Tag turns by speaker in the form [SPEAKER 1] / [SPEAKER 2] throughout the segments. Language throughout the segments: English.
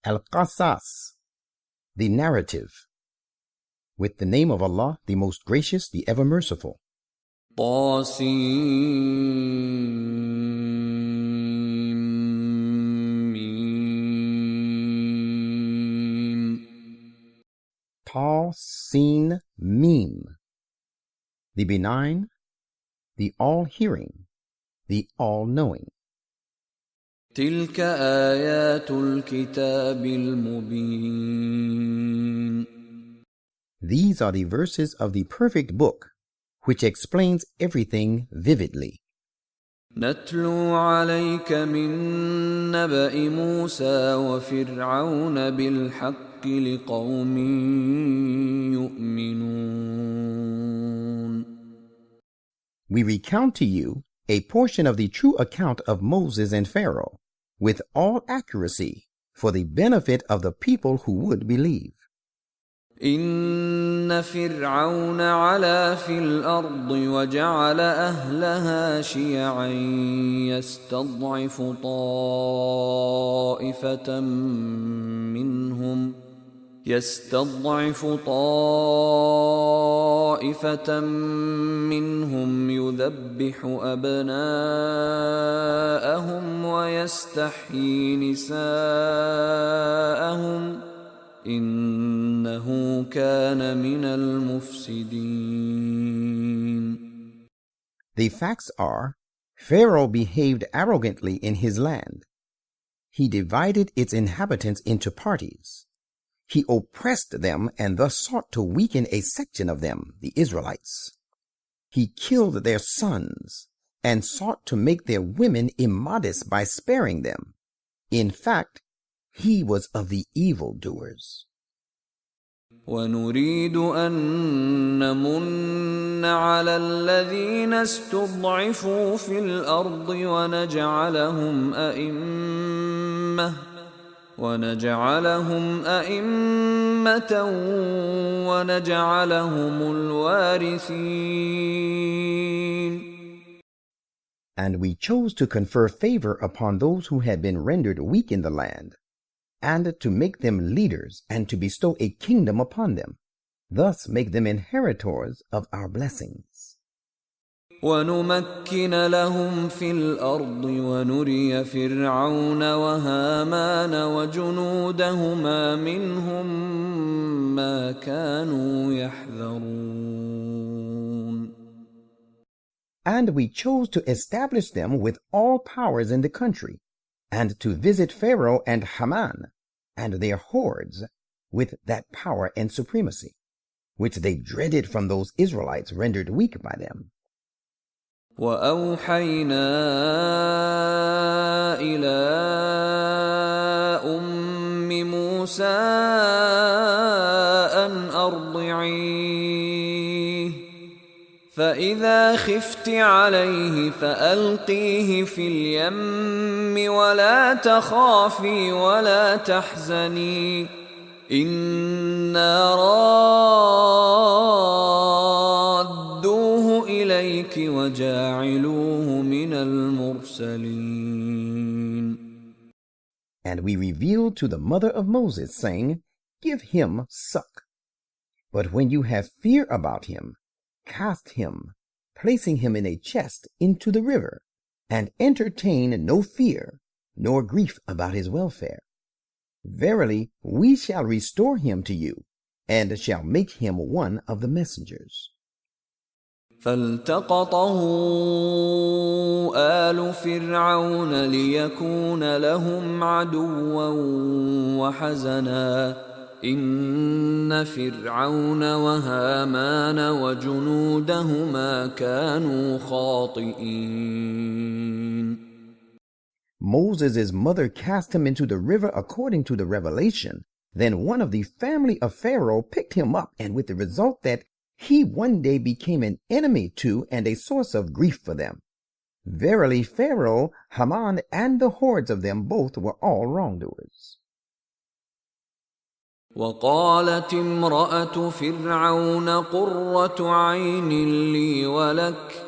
[SPEAKER 1] Al-Qasas, the narrative. With the name of Allah, the most gracious, the ever merciful. Ta, Sin, Mim. The benign, the all-hearing, the all-knowing.
[SPEAKER 2] تلك آيات الكتاب المبين.
[SPEAKER 1] These are the verses of the perfect book, which explains everything vividly.
[SPEAKER 2] نتلو عليك من نبأ موسى وفرعون بالحق لقوم يؤمنون.
[SPEAKER 1] We recount to you a portion of the true account of Moses and Pharaoh, with all accuracy, for the benefit of the people who would believe.
[SPEAKER 2] إن فرعون علا في الأرض وجعل أهلها شيعا يستضعف طائفة منهم يذبح أبناءهم ويستحيي نساءهم إنه كان من المفسدين.
[SPEAKER 1] The facts are, Pharaoh behaved arrogantly in his land. He divided its inhabitants into parties. He oppressed them and thus sought to weaken a section of them, the Israelites. He killed their sons and sought to make their women immodest by sparing them. In fact, he was of the evildoers.
[SPEAKER 2] ونريد أن نمن على الذين استضعفوا في الأرض ونجعلهم أئمة ونجعلهم الوارثين.
[SPEAKER 1] And we chose to confer favor upon those who had been rendered weak in the land, and to make them leaders, and to bestow a kingdom upon them, thus make them inheritors of our blessings.
[SPEAKER 2] وَنُمَكِّنَ لَهُمْ فِي الْأَرْضِ وَنُرِيَ فِرْعَوْنَ وَهَامَانَ وَجُنُودَهُمَا مِنْهُمْ مَا كَانُوا يَحْذَرُونَ.
[SPEAKER 1] And we chose to establish them with all powers in the country, and to visit Pharaoh and Haman and their hordes with that power and supremacy, which they dreaded from those Israelites rendered weak by them.
[SPEAKER 2] وَأَوْحَيْنَا إِلَىٰ أُمِّ مُوسَىٰ أَنْ أَرْضِعِيهِ فَإِذَا خِفْتِ عَلَيْهِ فَأَلْقِيهِ فِي الْيَمِّ وَلَا تَخَافِي وَلَا تَحْزَنِي إِنَّا رَادُّوهُ إِلَيْكِ وَجَاعِلُوهُ مِنَ الْمُرْسَلِينَ.
[SPEAKER 1] And we revealed to the mother of Moses, saying, Give him suck. But when you have fear about him, cast him, placing him in a chest, into the river, and entertain no fear nor grief about his welfare. Verily, we shall restore him to you, and shall make him one of the messengers.
[SPEAKER 2] فَالْتَقَطَهُ آلُ فِرْعَوْنَ لِيَكُونَ لَهُمْ عَدُوًّا وَحَزَنًا إِنَّ فِرْعَوْنَ وَهَامَانَ وَجُنُودَهُمَا كَانُوا خَاطِئِينَ.
[SPEAKER 1] Moses' mother cast him into the river according to the revelation. Then one of the family of Pharaoh picked him up, and with the result that he one day became an enemy to and a source of grief for them. Verily, Pharaoh, Haman, and the hordes of them both were all wrongdoers.
[SPEAKER 2] وقالت امرأة فرعون قرة عين لي ولك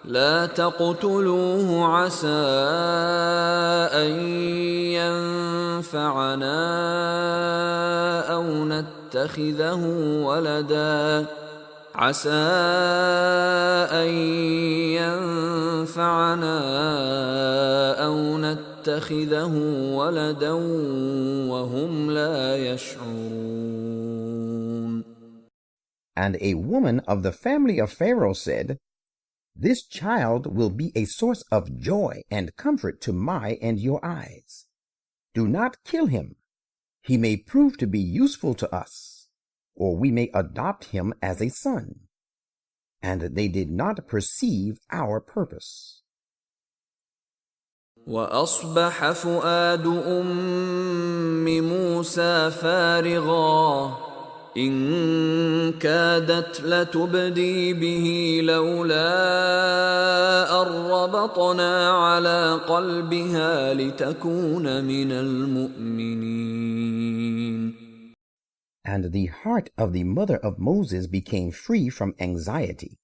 [SPEAKER 2] لا تقتلوه عسى أن ينفعنا أو نتخذه ولدا عسى أن ينفعنا أو نتخذه ولدا وهم لا يشعرون.
[SPEAKER 1] And a woman of the family of Pharaoh said, "This child will be a source of joy and comfort to my and your eyes. Do not kill him. He may prove to be useful to us, or we may adopt him as a son." And they did not perceive our purpose.
[SPEAKER 2] وأصبح فؤاد أم موسى فارغا إن كادت لتبدي به لولا أن ربطنا على قلبها لتكون من المؤمنين.
[SPEAKER 1] And the heart of the mother of Moses became free from anxiety.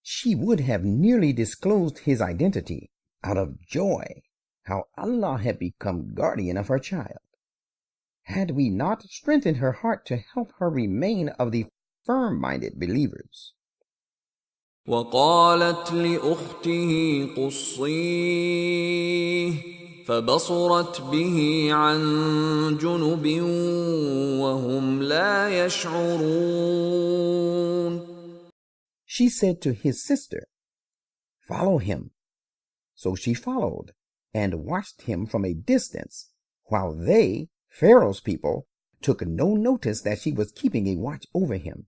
[SPEAKER 1] She would have nearly disclosed his identity out of joy, how Allah had become guardian of her child, had we not strengthened her heart to help her remain of the firm-minded believers.
[SPEAKER 2] وقالت لأخته قصيه فبصرت به عن جنب وهم لا يشعرون.
[SPEAKER 1] She said to his sister, "Follow him." So she followed and watched him from a distance, while they, Pharaoh's people, took no notice that she was keeping a watch over him.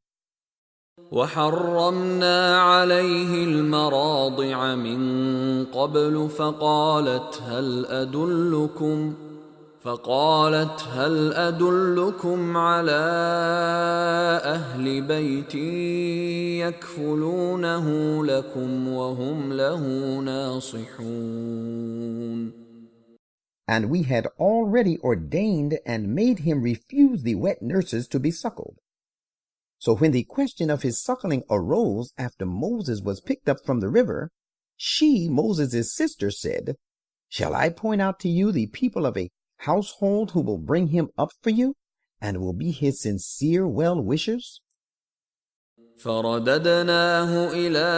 [SPEAKER 2] وحرمنا عليه المراضع من قبل فقالت هل أدلكم على أهل بيت يكفلونه لكم وهم له ناصحون.
[SPEAKER 1] And we had already ordained and made him refuse the wet nurses to be suckled. So when the question of his suckling arose after Moses was picked up from the river, she, Moses' sister, said, "Shall I point out to you the people of a household who will bring him up for you and will be his sincere well-wishers?"
[SPEAKER 2] فرددناه إلى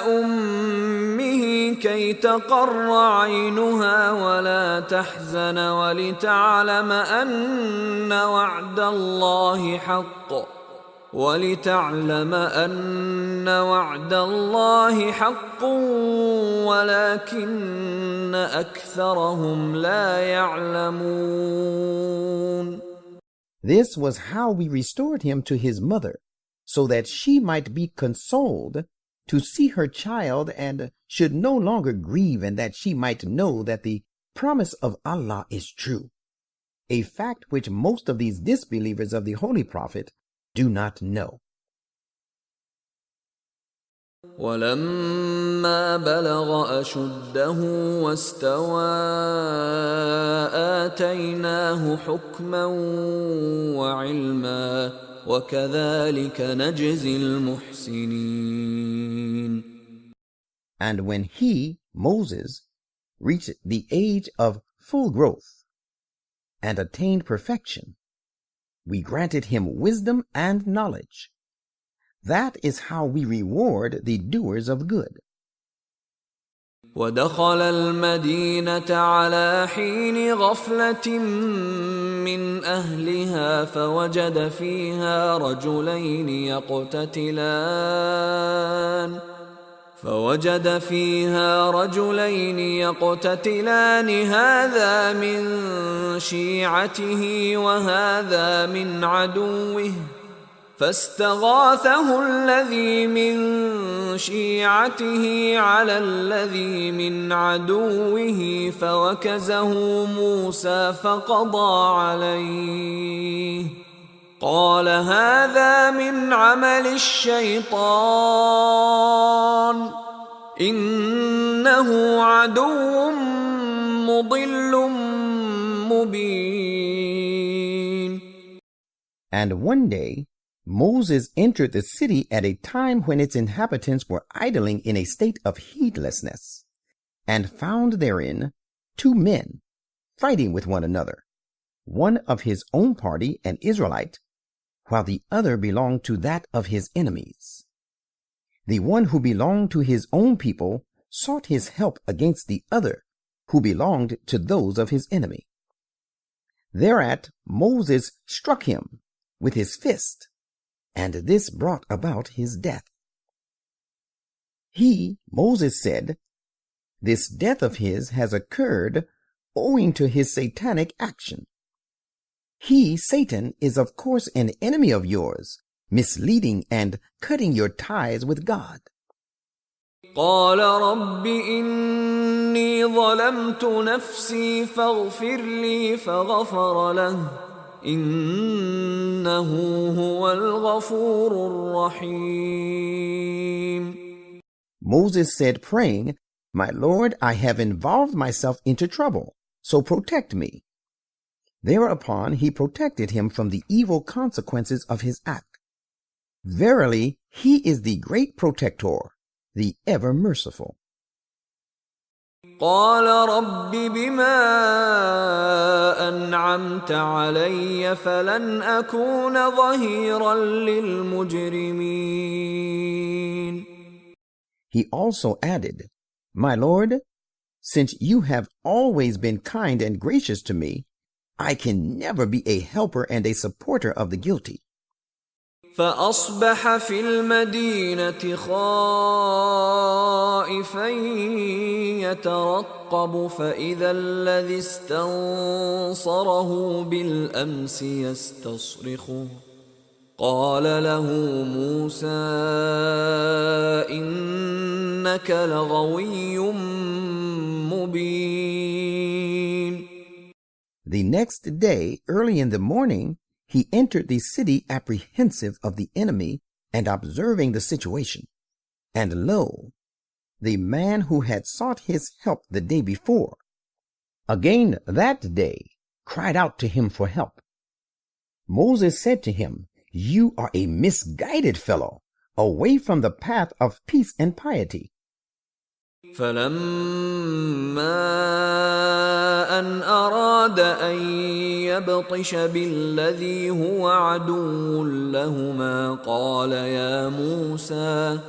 [SPEAKER 2] أمه كي تقر عينها ولا تحزن ولتعلم أن وعد الله حق ولكن أكثرهم لا يعلمون.
[SPEAKER 1] This was how we restored him to his mother, so that she might be consoled to see her child and should no longer grieve, and that she might know that the promise of Allah is true, a fact which most of these disbelievers of the Holy Prophet do not know.
[SPEAKER 2] ولما بلغ أشده واستوى آتيناه حكما وعلما وكذلك نجزي المحسنين.
[SPEAKER 1] And when he, Moses, reached the age of full growth and attained perfection, we granted him wisdom and knowledge. That is how we reward the doers of good.
[SPEAKER 2] ودخل المدينة على حين غفلة من أهلها فوجد فيها رجلين يقتتلان هذا من شيعته وهذا من عدوه فاستغاثه الذي من شيعته على الذي من عدوه فوكزه موسى فقضى عليه قال هذا من عمل الشيطان إنه عدو مضل مبين.
[SPEAKER 1] And one day Moses entered the city at a time when its inhabitants were idling in a state of heedlessness, and found therein 2 men, fighting with one another, one of his own party, an Israelite, while the other belonged to that of his enemies. The one who belonged to his own people sought his help against the other, who belonged to those of his enemy. Thereat Moses struck him with his fist, and this brought about his death. Moses said, "This death of his has occurred owing to his satanic action. Satan, is of course an enemy of yours, misleading and cutting your ties with God."
[SPEAKER 2] قال رب إني ظلمت نفسي فاغفر لي فغفر له إنه هو الغفور الرحيم.
[SPEAKER 1] Moses said, praying, "My Lord, I have involved myself into trouble, so protect me." Thereupon he protected him from the evil consequences of his act. Verily, he is the great protector, the ever merciful.
[SPEAKER 2] قال رب بما أنعمت علي فلن أكون ظهيرا للمجرمين.
[SPEAKER 1] He also added, "My Lord, since you have always been kind and gracious to me, I can never be a helper and a supporter of the guilty."
[SPEAKER 2] فأصبح في المدينة خائفا يترقب فإذا الذي استنصره بالأمس يستصرخه قال له موسى إنك لغوي مبين.
[SPEAKER 1] The next day, early in the morning, he entered the city apprehensive of the enemy and observing the situation. And lo, the man who had sought his help the day before, again that day, cried out to him for help. Moses said to him, "You are a misguided fellow, away from the path of peace and piety."
[SPEAKER 2] فلما أن أراد أن يبطش بالذي هو عدو لهما قال يا موسى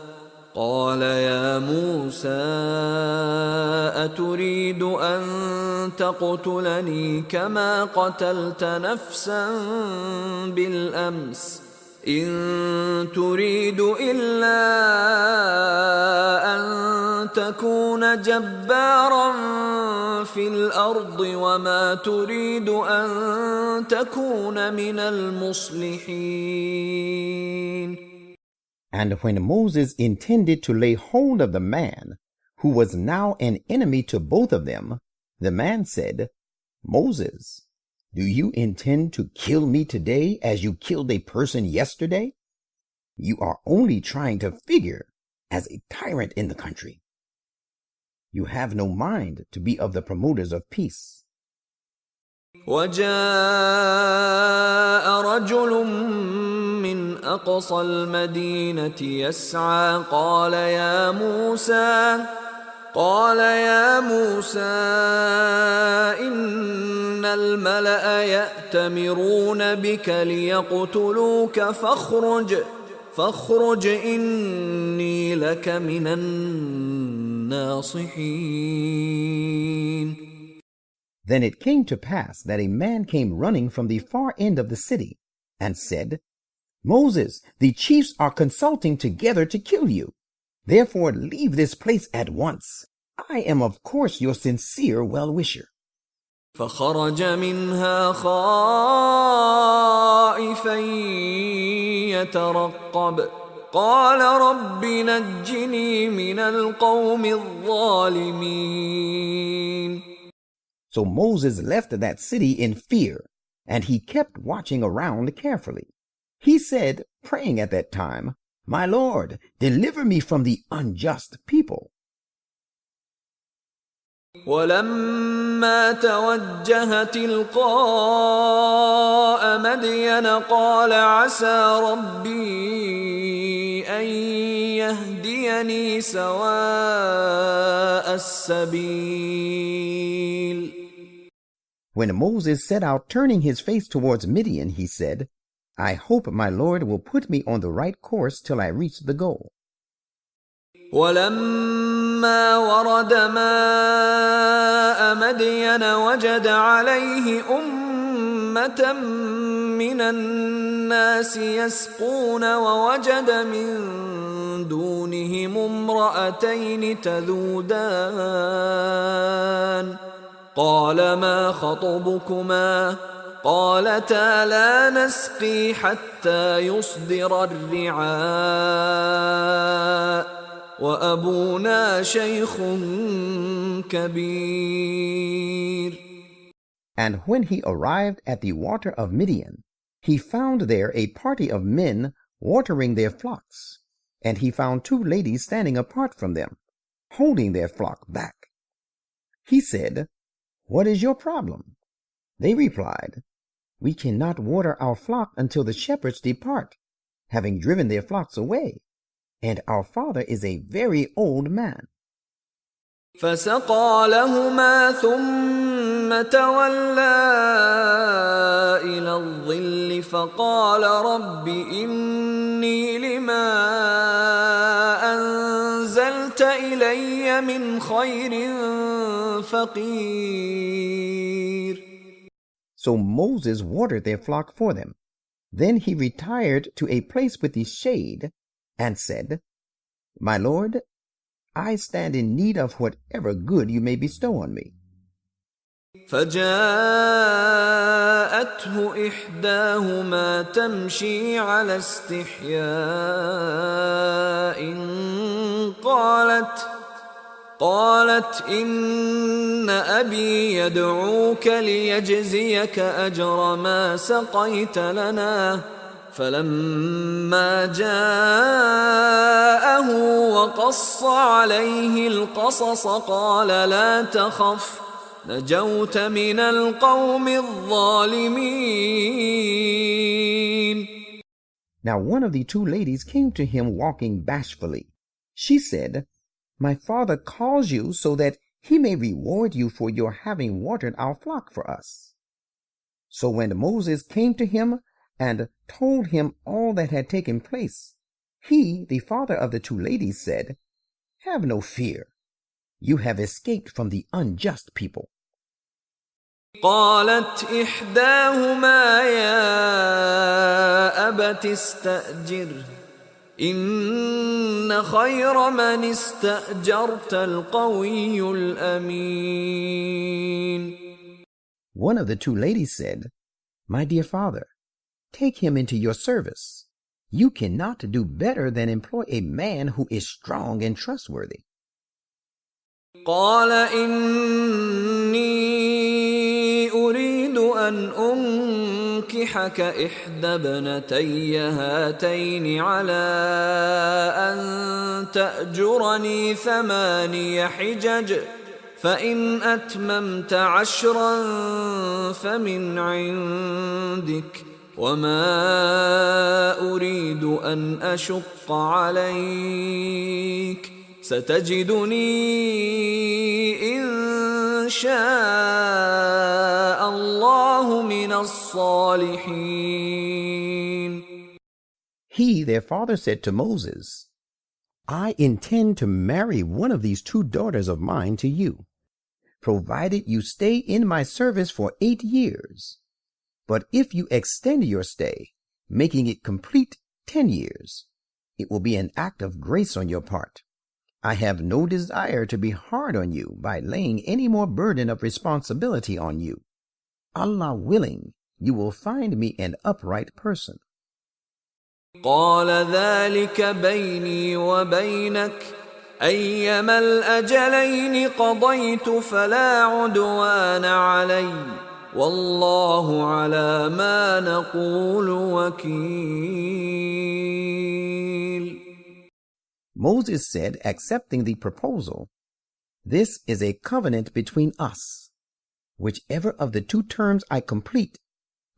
[SPEAKER 2] أتريد أن تقتلني كما قتلت نفسا بالأمس إن تريد إلا أن تكون جبارا في الأرض وما تريد أن تكون من المصلحين.
[SPEAKER 1] And when Moses intended to lay hold of the man, who was now an enemy to both of them, the man said, "Moses, do you intend to kill me today as you killed a person yesterday? You are only trying to figure as a tyrant in the country. You have no mind to be of the promoters of peace."
[SPEAKER 2] وجاء رجل من أقصى المدينة يسعى قال يا موسى إن الملأ يأتمرون بك ليقتلوك فاخرج إني لك من الناصحين.
[SPEAKER 1] Then it came to pass that a man came running from the far end of the city and said, "Moses, the chiefs are consulting together to kill you. Therefore leave this place at once. I am of course your sincere well-wisher."
[SPEAKER 2] فخرج منها خائفا يترقب قال رب نجني من القوم الظالمين.
[SPEAKER 1] So Moses left that city in fear, and he kept watching around carefully. He said, praying at that time, "My Lord, deliver me from the unjust people."
[SPEAKER 2] ولما توجه تلقاء مدين قال عسى ربي أن يهديني سواء السبيل.
[SPEAKER 1] When Moses set out turning his face towards Midian, he said, I hope my Lord will put me on the right course till I reach the goal.
[SPEAKER 2] ولما ورد ماء مدين وجد عليه أمة من الناس يسقون ووجد من دونهم امرأتين تذودان قال ما خطبكما قالتا لا نسقي حتى يصدر الرعاء وأبونا شيخ كبير.
[SPEAKER 1] And when he arrived at the water of Midian, he found there a party of men watering their flocks, and he found two ladies standing apart from them, holding their flock back. He said, What is your problem? They replied, We cannot water our flock until the shepherds depart, having driven their flocks away, and our father is a very old man.
[SPEAKER 2] فسقى لهما ثم تولى إلى الظل فقال رب إني لما أنزلت إلي من خير فقير.
[SPEAKER 1] So Moses watered their flock for them. Then he retired to a place with the shade and said, My Lord, I stand in need of whatever good you may bestow on me.
[SPEAKER 2] فجاءته إحداهما تمشي على استحياء قالت إن أبي يدعوك ليجزيك أجر ما سقيت لنا فلما جاءه وقص عليه القصص قال لا تخف نجوت من القوم الظالمين.
[SPEAKER 1] Now one of the two ladies came to him walking bashfully. She said, My father calls you so that he may reward you for your having watered our flock for us. So when Moses came to him and told him all that had taken place, he, the father of the two ladies, said, Have no fear. You have escaped from the unjust people.
[SPEAKER 2] قالت إحداهما يا أبت استأجره إن خير من استأجرت القوي الأمين.
[SPEAKER 1] One of the two ladies said, My dear father, take him into your service. You cannot do better than employ a man who is strong and trustworthy.
[SPEAKER 2] قال إني أريد أن أنكحك إحدى ابنتي هاتين على أن تأجرني 8 حجج فإن أتممت 10 فمن عندك وما أريد أن أشق عليك ستجدني إن شاء الله من الصالحين.
[SPEAKER 1] He, their father, said to Moses, I intend to marry one of these 2 daughters of mine to you, provided you stay in my service for 8 years. But if you extend your stay, making it complete 10 years, it will be an act of grace on your part. I have no desire to be hard on you by laying any more burden of responsibility on you. Allah willing, you will find me an upright person.
[SPEAKER 2] قال ذلك بيني وبينك أيما الأجلين قضيت فلا عدوان علي والله على ما نقول وكيل.
[SPEAKER 1] Moses said, accepting the proposal, This is a covenant between us. Whichever of the 2 terms I complete,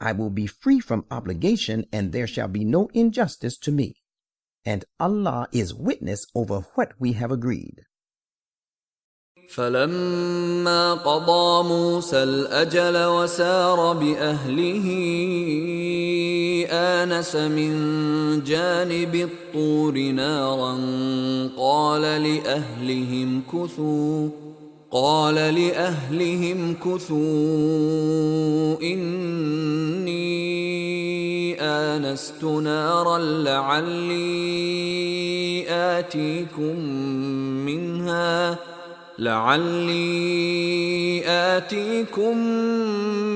[SPEAKER 1] I will be free from obligation, and there shall be no injustice to me. And Allah is witness over what we have agreed.
[SPEAKER 2] فلما قضى موسى الأجل وسار بأهله آنس من جانب الطور نارا قال لأهلهم كثوا إني آنست نارا لعلي آتيكم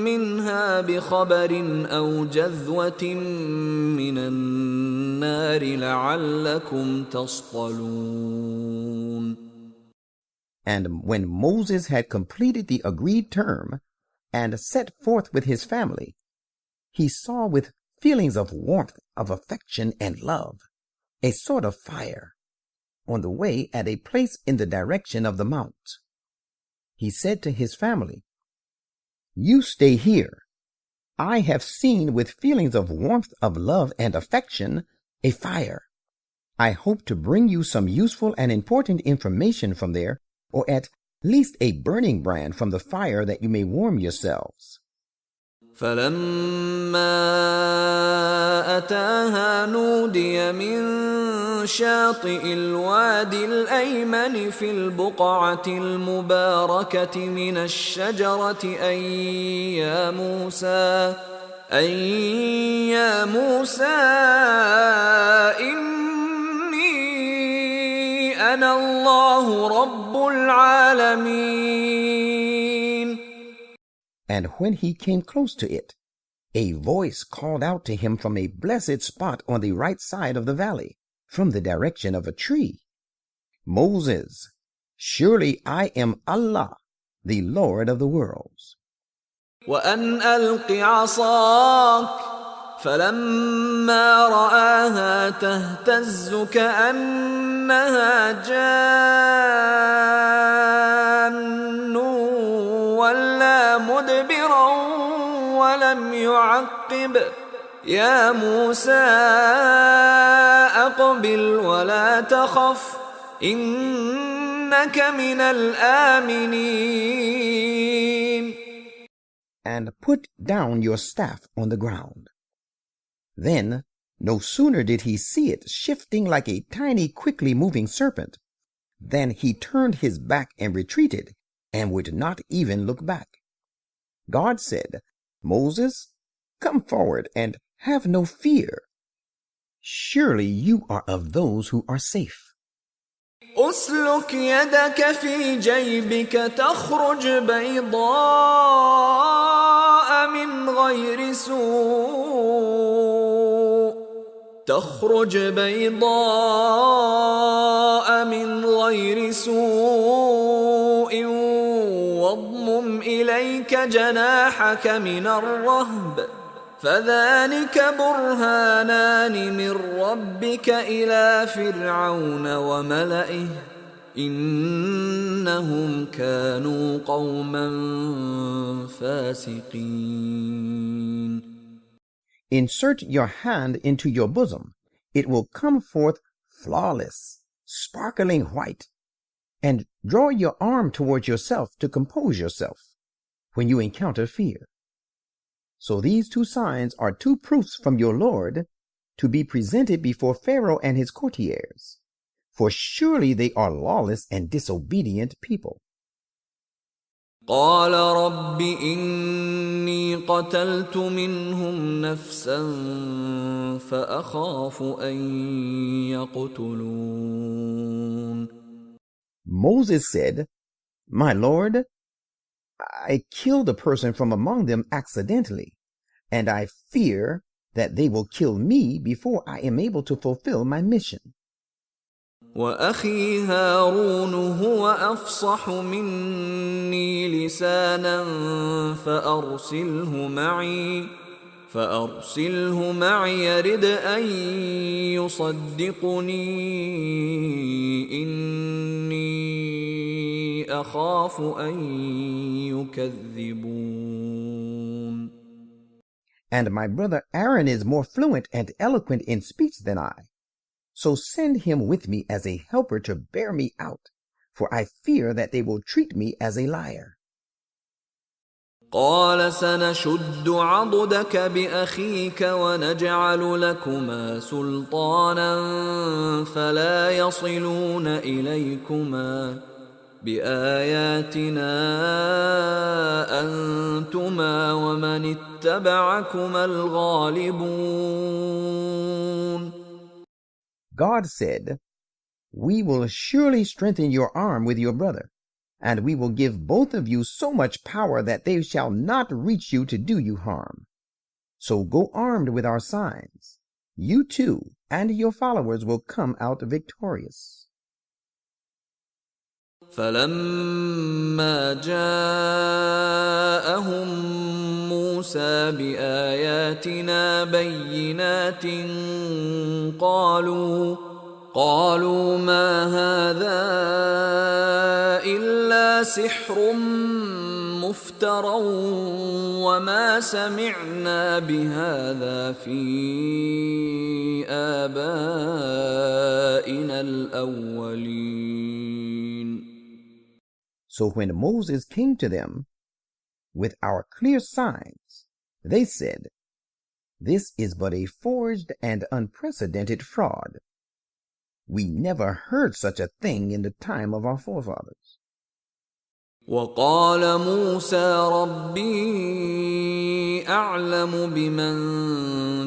[SPEAKER 2] منها بخبر أو جذوة من النار لعلكم تصطلون.
[SPEAKER 1] And when Moses had completed the agreed term and set forth with his family, he saw with feelings of warmth, of affection and love, a sort of fire on the way at a place in the direction of the mount. He said to his family, "You stay here. I have seen with feelings of warmth, of love and affection, a fire. I hope to bring you some useful and important information from there, or at least a burning brand from the fire that you may warm yourselves."
[SPEAKER 2] فلما أتاها نودي من شاطئ الوادي الأيمن في البقعة المباركة من الشجرة أن يا موسى إني أنا الله رب العالمين.
[SPEAKER 1] And when he came close to it, a voice called out to him from a blessed spot on the right side of the valley, from the direction of a tree, "Moses, surely I am Allah, the Lord of the worlds."
[SPEAKER 2] وأن ألق عصاك فلما رآها تهتز كأنها جان ولا مدبرا ولم يعقب يا موسى أقبل ولا تخف إنك من الآمنين.
[SPEAKER 1] And put down your staff on the ground. Then, no sooner did he see it shifting like a tiny, quickly moving serpent, than he turned his back and retreated, and would not even look back. God said, "Moses, come forward and have no fear. Surely you are of those who are safe."
[SPEAKER 2] أسلك يدك في جيبك تخرج بيضاء من غير سوء واضمم إليك جناحك من الرهب فذلك برهانان من ربك إلى فرعون وملئه إنهم كانوا قوما فاسقين.
[SPEAKER 1] Insert your hand into your bosom. It will come forth flawless, sparkling white. And draw your arm towards yourself to compose yourself when you encounter fear. So these two signs are two proofs from your Lord to be presented before Pharaoh and his courtiers, for surely they are lawless and disobedient people.
[SPEAKER 2] قال رب إني قتلت منهم نفسا فأخاف أن يقتلون.
[SPEAKER 1] Moses said, "My Lord, I killed a person from among them accidentally, and I fear that they will kill me before I am able to fulfill my mission."
[SPEAKER 2] وأخي هارون هو أفصح مني لسانا فأرسله معي يرد أن يصدقني إني أخاف أن يكذبون.
[SPEAKER 1] And my brother Aaron is more fluent and eloquent in speech than I. So send him with me as a helper to bear me out, for I fear that they will treat me as a liar.
[SPEAKER 2] قال سنشد عضدك بأخيك ونجعل لكما سلطانا فلا يصلون إليكما بآياتنا أنتما ومن اتبعكما الغالبون.
[SPEAKER 1] God said, "We will surely strengthen your arm with your brother, and we will give both of you so much power that they shall not reach you to do you harm. So go armed with our signs. You too and your followers will come out victorious."
[SPEAKER 2] فلما جاءهم موسى بآياتنا بينات قالوا ما هذا إلا سحر مفترى وما سمعنا بهذا في آبائنا الأولين.
[SPEAKER 1] So when Moses came to them with our clear signs, they said, "This is but a forged and unprecedented fraud. We never heard such a thing in the time of our forefathers."
[SPEAKER 2] وقال موسى ربي أعلم بمن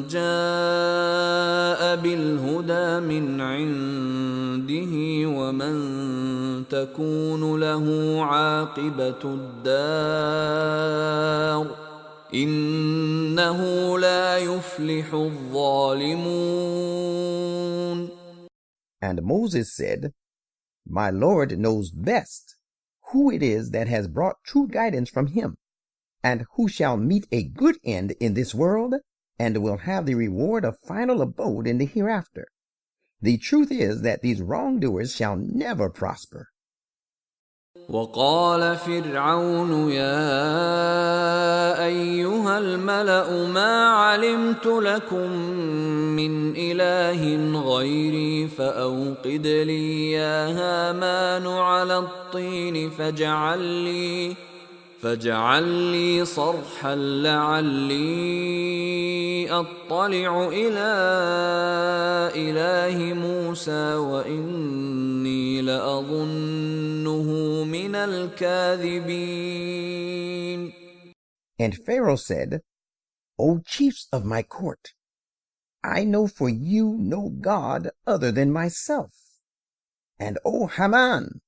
[SPEAKER 2] جاء بالهدى من عنده ومن تكون له عاقبة الدار إنه لا يفلح الظالمون.
[SPEAKER 1] And Moses said, "My Lord knows best who it is that has brought true guidance from him, and who shall meet a good end in this world, and will have the reward of final abode in the hereafter. The truth is that these wrongdoers shall never prosper."
[SPEAKER 2] وقال فرعون يا أيها الملأ ما علمت لكم من إله غيري فأوقد لي يا هامان على الطين فاجعل لي صرحا لعلي أطلع إلى إله موسى وإني لأظنه من الكاذبين.
[SPEAKER 1] And Pharaoh said, "O chiefs of my court, I know for you no God other than myself. And O Haman,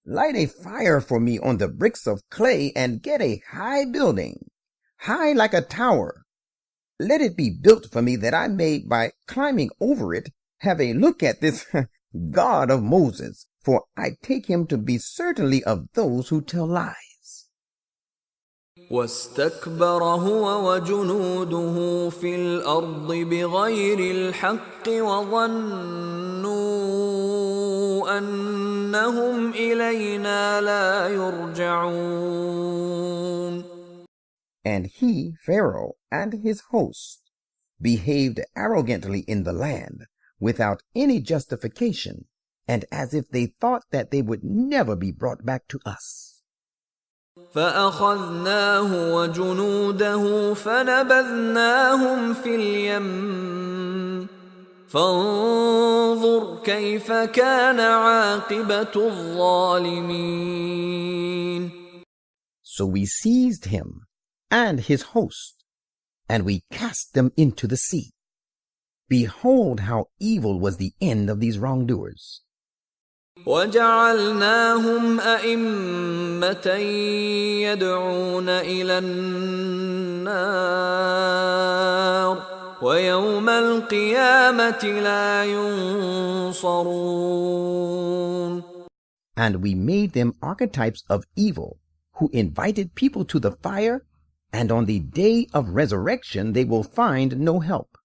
[SPEAKER 1] light a fire for me on the bricks of clay and get a high building, high like a tower. Let it be built for me that I may, by climbing over it, have a look at this God of Moses, for I take him to be certainly of those who tell lies."
[SPEAKER 2] واستكبر هو وجنوده في الأرض بغير الحق وظنوا أنهم إلينا لا يرجعون.
[SPEAKER 1] And he, Pharaoh, and his host behaved arrogantly in the land without any justification, and as if they thought that they would never be brought back to us.
[SPEAKER 2] فأخذناه وجنوده فنبذناهم في اليم فانظر كيف كان عاقبة الظالمين.
[SPEAKER 1] So we seized him and his host, and we cast them into the sea. Behold how evil was the end of these wrongdoers.
[SPEAKER 2] وجعلناهم أئمة يدعون إلى النار ويوم القيامة لا ينصرون.
[SPEAKER 1] And we made them archetypes of evil, who invited people to the fire, and on the day of resurrection they will find no help.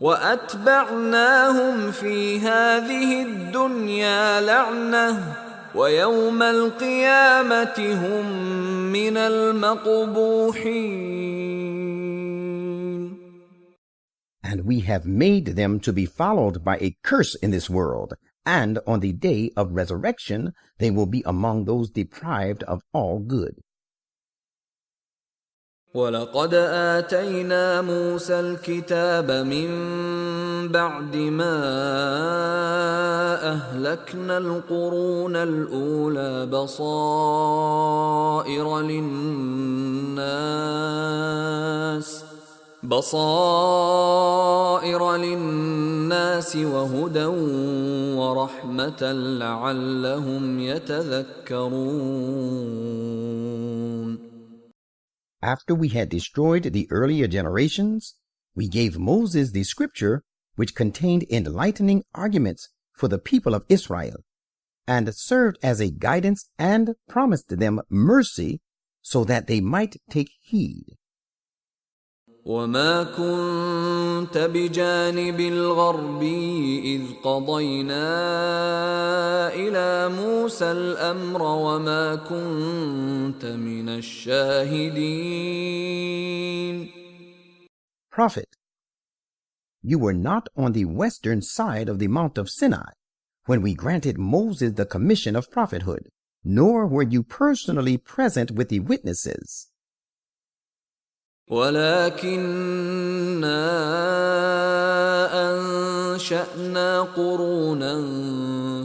[SPEAKER 2] وأتبعناهم في هذه الدنيا لعنة ويوم القيامة هم من المقبوحين.
[SPEAKER 1] And we have made them to be followed by a curse in this world, and on the day of resurrection they will be among those deprived of all good.
[SPEAKER 2] وَلَقَدْ آتَيْنَا مُوسَى الْكِتَابَ مِنْ بَعْدِ مَا أَهْلَكْنَا الْقُرُونَ الْأُولَى بَصَائِرَ لِلنَّاسِ وَهُدًى وَرَحْمَةً لَعَلَّهُمْ يَتَذَكَّرُونَ.
[SPEAKER 1] After we had destroyed the earlier generations, we gave Moses the scripture which contained enlightening arguments for the people of Israel, and served as a guidance and promised them mercy so that they might take heed.
[SPEAKER 2] وَمَا كُنْتَ بِجَانِبِ الْغَرْبِيِّ إِذْ قَضَيْنَا إِلَى مُوسَى الْأَمْرَ وَمَا كُنْتَ مِنَ الشَّاهِدِينَ.
[SPEAKER 1] Prophet, you were not on the western side of the Mount of Sinai when we granted Moses the commission of prophethood, nor were you personally present with the witnesses.
[SPEAKER 2] وَلَكِنَّا أَنشَأْنَا قُرُونًا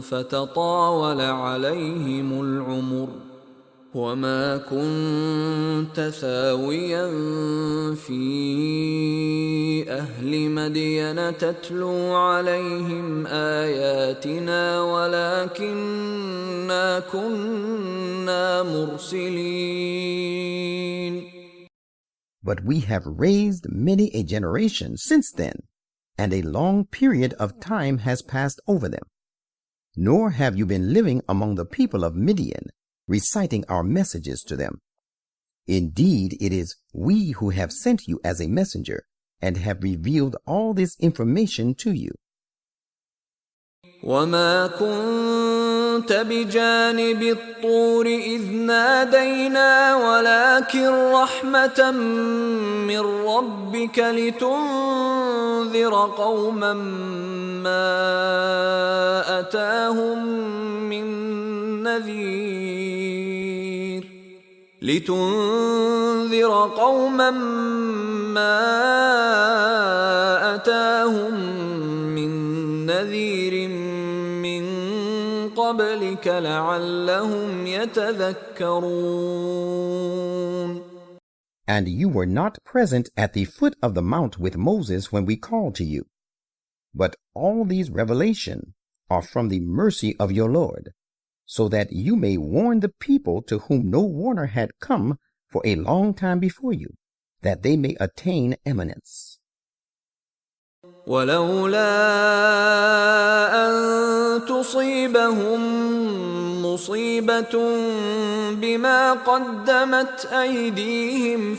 [SPEAKER 2] فَتَطَاوَلَ عَلَيْهِمُ الْعُمُرُ وَمَا كُنْتَ ثَاوِيًا فِي أَهْلِ مَدْيَنَ تَتْلُو عَلَيْهِمْ آيَاتِنَا وَلَكِنَّا كُنَّا مُرْسِلِينَ.
[SPEAKER 1] But we have raised many a generation since then, and a long period of time has passed over them. Nor have you been living among the people of Midian, reciting our messages to them. Indeed, it is we who have sent you as a messenger, and have revealed all this information to you.
[SPEAKER 2] وَمَا كُنْتَ بِجَانِبِ الطُّورِ إِذْ نَادَيْنَا وَلَكِنْ رَحْمَةً مِّن رَّبِّكَ لِتُنذِرَ قَوْمًا مَّا أَتَاهُم مِّن نَّذِيرٍ مِّن قَبْلِكَ لَعَلَّهُمْ يَتَذَكَّرُونَ.
[SPEAKER 1] And you were not present at the foot of the mount with Moses when we called to you. But all these revelations are from the mercy of your Lord, so that you may warn the people to whom no warner had come for a long time before you, that they may attain eminence.
[SPEAKER 2] وَلَوْلَا أَن تُصِيبَهُم مُّصِيبَةٌ بِمَا قَدَّمَتْ أَيْدِيهِمْ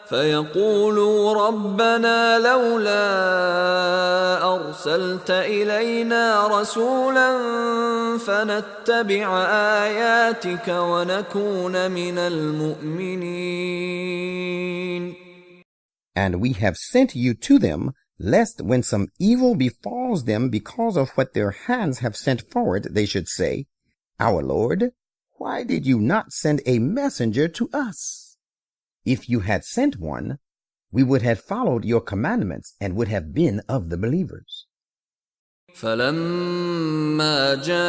[SPEAKER 2] فيقولوا ربنا لولا أرسلت إلينا رسولا فنتبع آياتك ونكون من المؤمنين.
[SPEAKER 1] And we have sent you to them, lest when some evil befalls them because of what their hands have sent forward, they should say, Our Lord, why did you not send a messenger to us? If you had sent one, we would have followed your commandments and would have been of the believers.
[SPEAKER 2] فَلَمَّا جَاءَهُمُ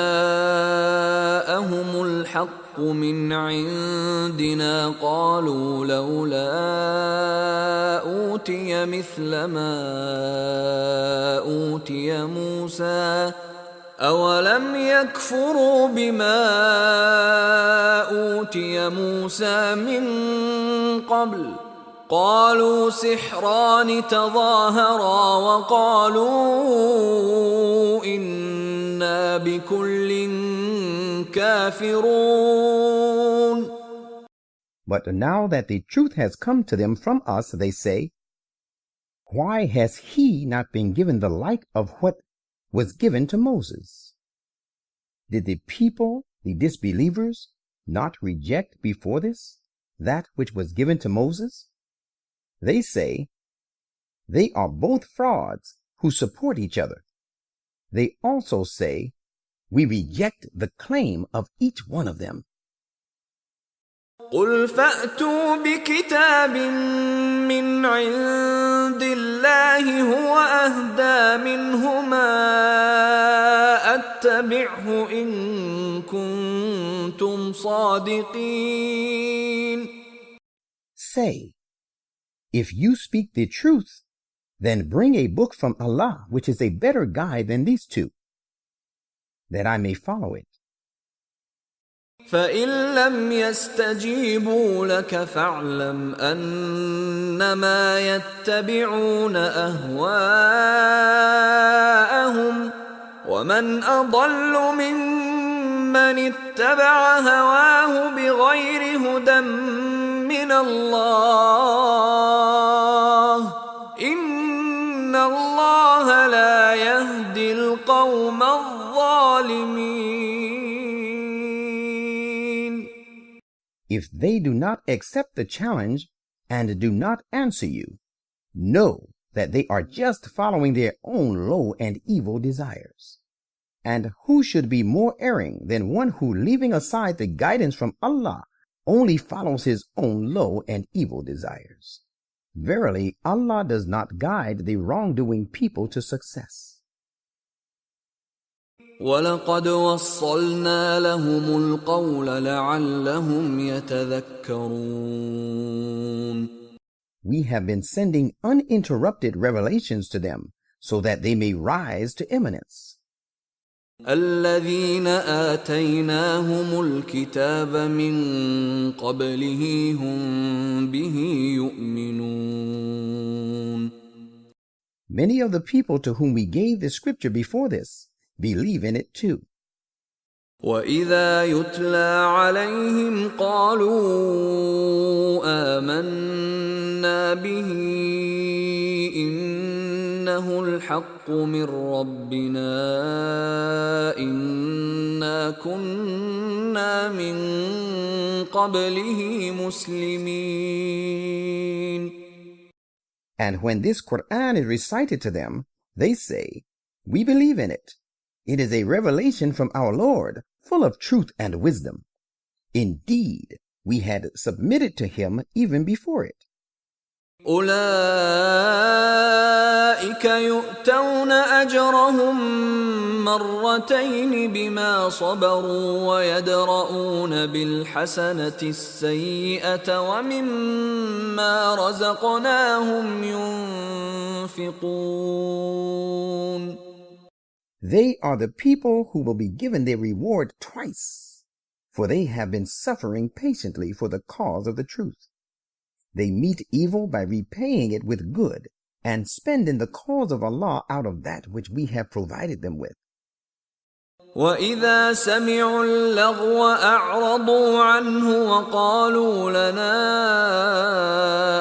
[SPEAKER 2] الْحَقُّ مِنْ عِنْدِنَا قَالُوا لَوْلَا أُوتِيَ مِثْلَ مَا أُوتِيَ مُوسَى أَوَلَمْ يَكْفُرُوا بِمَا أُوتِيَ مُوسَى مِنْ قَبْلُ قالوا سحران تظاهرا وقالوا إنا بكل كافرون.
[SPEAKER 1] But now that the truth has come to them from us, they say, Why has he not been given the like of what was given to Moses? Did the people, the disbelievers, not reject before this that which was given to Moses? They say, They are both frauds who support each other. They also say, we reject the claim of each one of them.
[SPEAKER 2] قل فأتوا بكتاب من عند الله هو أهدى منهما أتبعه إن كنتم صادقين.
[SPEAKER 1] Say, if you speak the truth, then bring a book from Allah which is a better guide than these two, that I may follow it.
[SPEAKER 2] فإن لم يستجيبوا لك فاعلم أنما يتبعون أهواءهم ومن أضل ممن اتبع هواه بغير هدى من الله إن الله لا يهدي القوم الظالمين.
[SPEAKER 1] If they do not accept the challenge and do not answer you, know that they are just following their own low and evil desires. And who should be more erring than one who, leaving aside the guidance from Allah, only follows his own low and evil desires? Verily, Allah does not guide the wrongdoing people to success.
[SPEAKER 2] وَلَقَدْ وَصَّلْنَا لَهُمُ الْقَوْلَ لَعَلَّهُمْ يَتَذَكَّرُونَ.
[SPEAKER 1] We have been sending uninterrupted revelations to them so that they may rise to eminence.
[SPEAKER 2] الَّذِينَ آتَيْنَاهُمُ الْكِتَابَ مِنْ قَبْلِهِ هُمْ بِهِ يُؤْمِنُونَ.
[SPEAKER 1] Many of the people to whom we gave the scripture before this believe in it too.
[SPEAKER 2] وَإِذَا يُتْلَى عَلَيْهِمْ قَالُوا آمَنَّا بِهِ إِنَّهُ الْحَقُّ مِنْ رَبِّنَا إِنَّا كُنَّا مِنْ قَبْلِهِ مُسْلِمِينَ.
[SPEAKER 1] And when this Quran is recited to them, they say, we believe in it. It is a revelation from our Lord, full of truth and wisdom. Indeed, we had submitted to him even before it.
[SPEAKER 2] أولئك يؤتون أجرهم مرتين بما صبروا ويدرؤون بالحسنة السيئة ومما رزقناهم ينفقون.
[SPEAKER 1] They are the people who will be given their reward twice, for they have been suffering patiently for the cause of the truth. They meet evil by repaying it with good and spend in the cause of Allah out of that which we have provided them with.
[SPEAKER 2] وَإِذَا سَمِعُوا اللَّغْوَ أَعْرَضُوا عَنْهُ وَقَالُوا لَنَا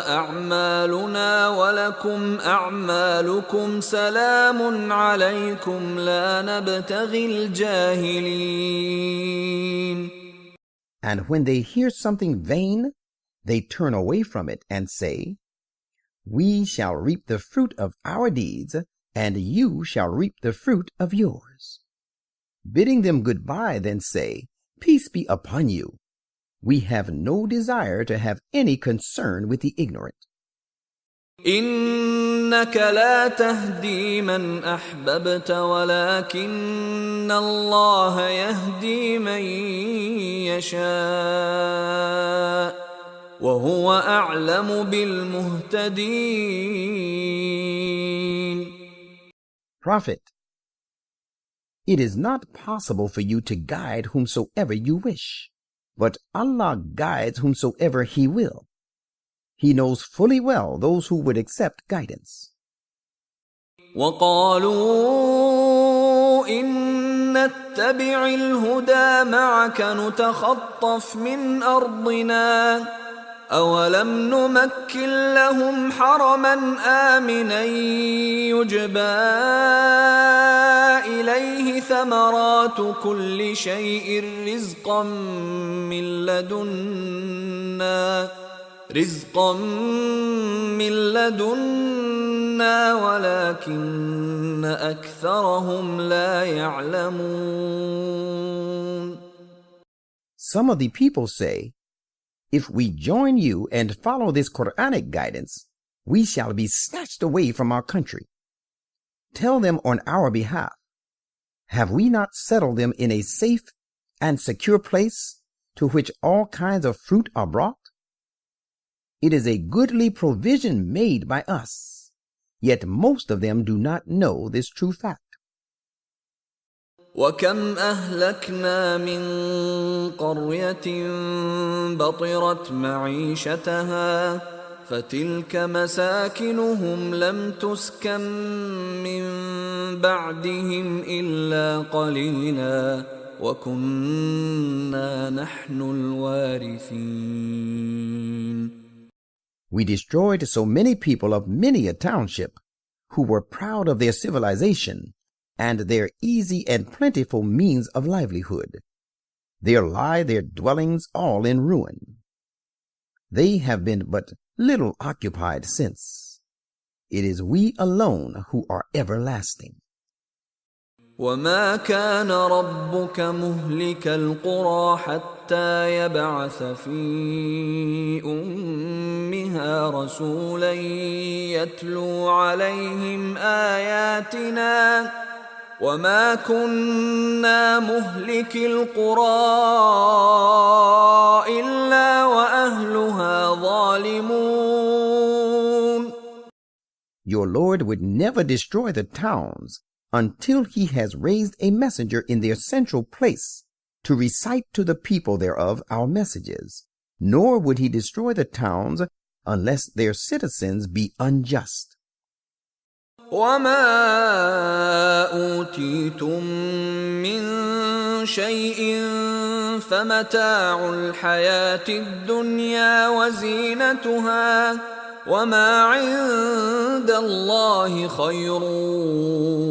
[SPEAKER 2] أَعْمَالُنَا وَلَكُمْ أَعْمَالُكُمْ سَلَامٌ عَلَيْكُمْ لَا نَبْتَغِي الْجَاهِلِينَ.
[SPEAKER 1] And when they hear something vain, they turn away from it and say, we shall reap the fruit of our deeds, and you shall reap the fruit of yours. Bidding them goodbye, then say, peace be upon you. We have no desire to have any concern with the ignorant.
[SPEAKER 2] إِنَّكَ لَا تَهْدِي مَنْ أَحْبَبْتَ وَلَكِنَّ اللَّهَ يَهْدِي مَنْ يَشَاءُ وَهُوَ أَعْلَمُ بِالْمُهْتَدِينَ.
[SPEAKER 1] Prophet, it is not possible for you to guide whomsoever you wish, but Allah guides whomsoever He will. He knows fully well those who would accept guidance.
[SPEAKER 2] وَقَالُوا إِن نَّتَّبِعِ الْهُدَى مَعَكَ نُتَخَطَّفْ مِنْ أَرْضِنَا أَوَلَمْ نُمَكِّن لَّهُمْ حَرَمًا آمِنًا يُجْبَىٰ إِلَيْهِ ثَمَرَاتُ كُلِّ شَيْءٍ رِّزْقًا مِّن لَّدُنَّا رزقا من لدنا ولكن أكثرهم لا يعلمون.
[SPEAKER 1] Some of the people say, if we join you and follow this Quranic guidance, we shall be snatched away from our country. Tell them on our behalf, have we not settled them in a safe and secure place to which all kinds of fruit are brought? It is a goodly provision made by us, yet most of them do not know this true fact.
[SPEAKER 2] وكم أهلكنا من قرية بطرت معيشتها فتلك مساكنهم لم تسكن من بعدهم إلا قليلا وكنا نحن الوارثين.
[SPEAKER 1] We destroyed so many people of many a township who were proud of their civilization and their easy and plentiful means of livelihood. There lie their dwellings all in ruin. They have been but little occupied since. It is we alone who are everlasting.
[SPEAKER 2] وما كان ربك مهلك القرى حتى يبعث في أمها رسولا يتلو عليهم آياتنا وما كنا مهلك القرى إلا وأهلها ظالمون.
[SPEAKER 1] Your Lord would never destroy the towns until he has raised a messenger in their central place to recite to the people thereof our messages, nor would he destroy the towns unless their citizens be unjust.
[SPEAKER 2] وما أوتيتم من شيء فمتاع الحياة الدنيا وزينتها وما عند الله خير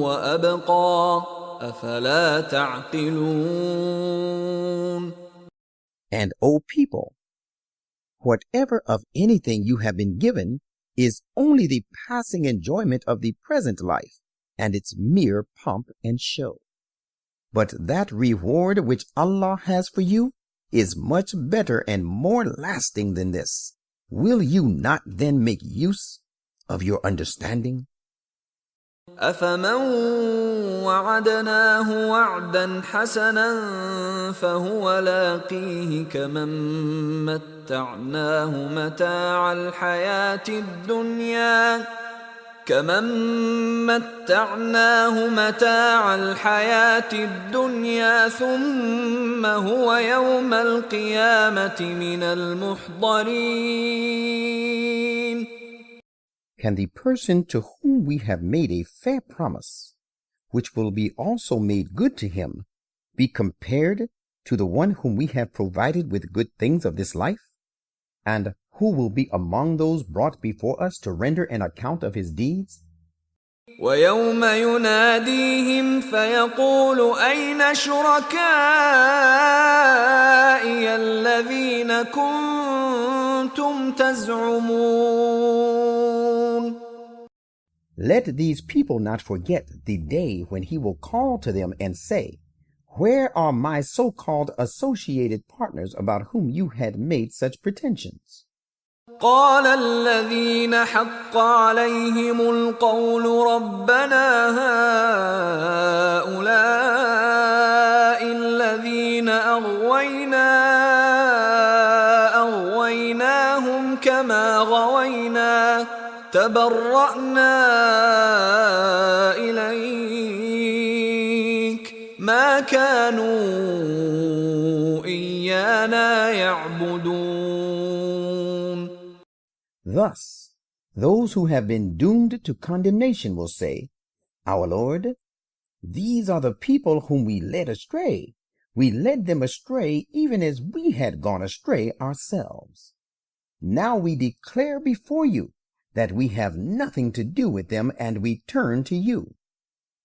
[SPEAKER 2] وأبقى أفلا تعقلون.
[SPEAKER 1] And, O people, whatever of anything you have been given is only the passing enjoyment of the present life and its mere pomp and show. But that reward which Allah has for you is much better and more lasting than this. Will you not then make use of your understanding?
[SPEAKER 2] أفمن وعدناه وعدا حسنا فهو لاقيه كمن متعناه متاع الحياة الدنيا ثم هو يوم القيامة من المحضرين.
[SPEAKER 1] Can the person to whom we have made a fair promise, which will be also made good to him, be compared to the one whom we have provided with good things of this life, and who will be among those brought before us to render an account of his deeds?
[SPEAKER 2] وَيَوْمَ يُنَادِيهِمْ فَيَقُولُ أَيْنَ شُرَكَائِيَ الَّذِينَ كُنتُمْ تَزْعُمُونَ.
[SPEAKER 1] Let these people not forget the day when he will call to them and say, where are my so-called associated partners about whom you had made such pretensions?
[SPEAKER 2] قال الذين حق عليهم القول ربنا هؤلاء الذين أغويناهم كما غوينا تبرأنا إليك ما كانوا إيانا يعبدون.
[SPEAKER 1] Thus, those who have been doomed to condemnation will say, Our Lord, these are the people whom we led astray. We led them astray even as we had gone astray ourselves. Now we declare before you that we have nothing to do with them, and we turn to you.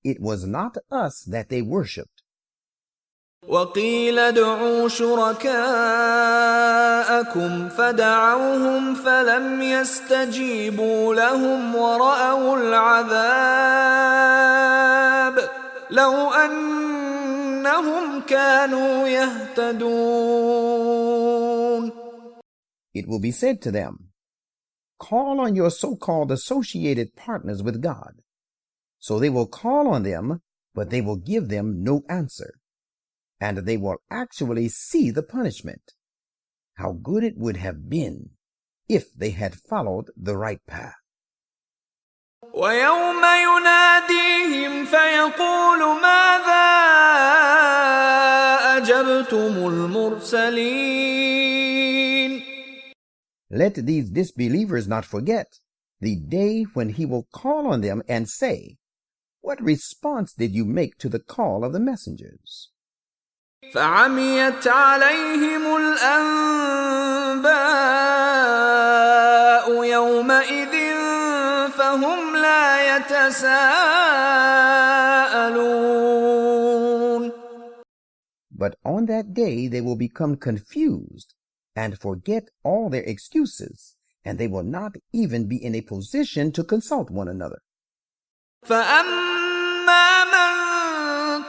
[SPEAKER 1] It was not us that they worshipped,
[SPEAKER 2] وقيل ادعوا شركاءكم فدعوهم فلم يستجيبوا لهم ورأوا العذاب لو أنهم كانوا يهتدون.
[SPEAKER 1] It will be said to them, call on your so-called associated partners with God. So they will call on them, but they will give them no answer. And they will actually see the punishment. How good it would have been if they had followed the right path.
[SPEAKER 2] ويوم يناديهم فيقول ماذا أجبتم المرسلين.
[SPEAKER 1] Let these disbelievers not forget the day when he will call on them and say, what response did you make to the call of the messengers?
[SPEAKER 2] فعميت عليهم الأنباء يومئذ فهم لا يتساءلون.
[SPEAKER 1] But on that day they will become confused and forget all their excuses, and they will not even be in a position to consult one another.
[SPEAKER 2] فأما من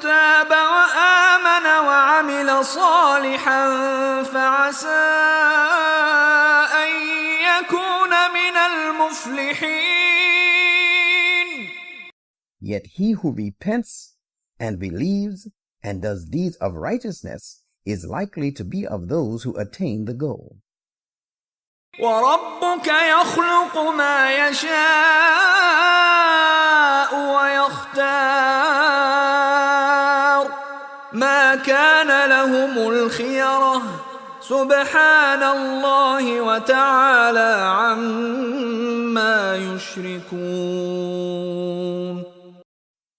[SPEAKER 2] تاب وآمن وعمل صالحا فعسى أن يكون من المفلحين.
[SPEAKER 1] Yet he who repents and believes and does deeds of righteousness is likely to be of those who attain the goal.
[SPEAKER 2] وربك يخلق ما يشاء ويختار ما كان لهم الخيرة سبحان الله وتعالى عما يشركون.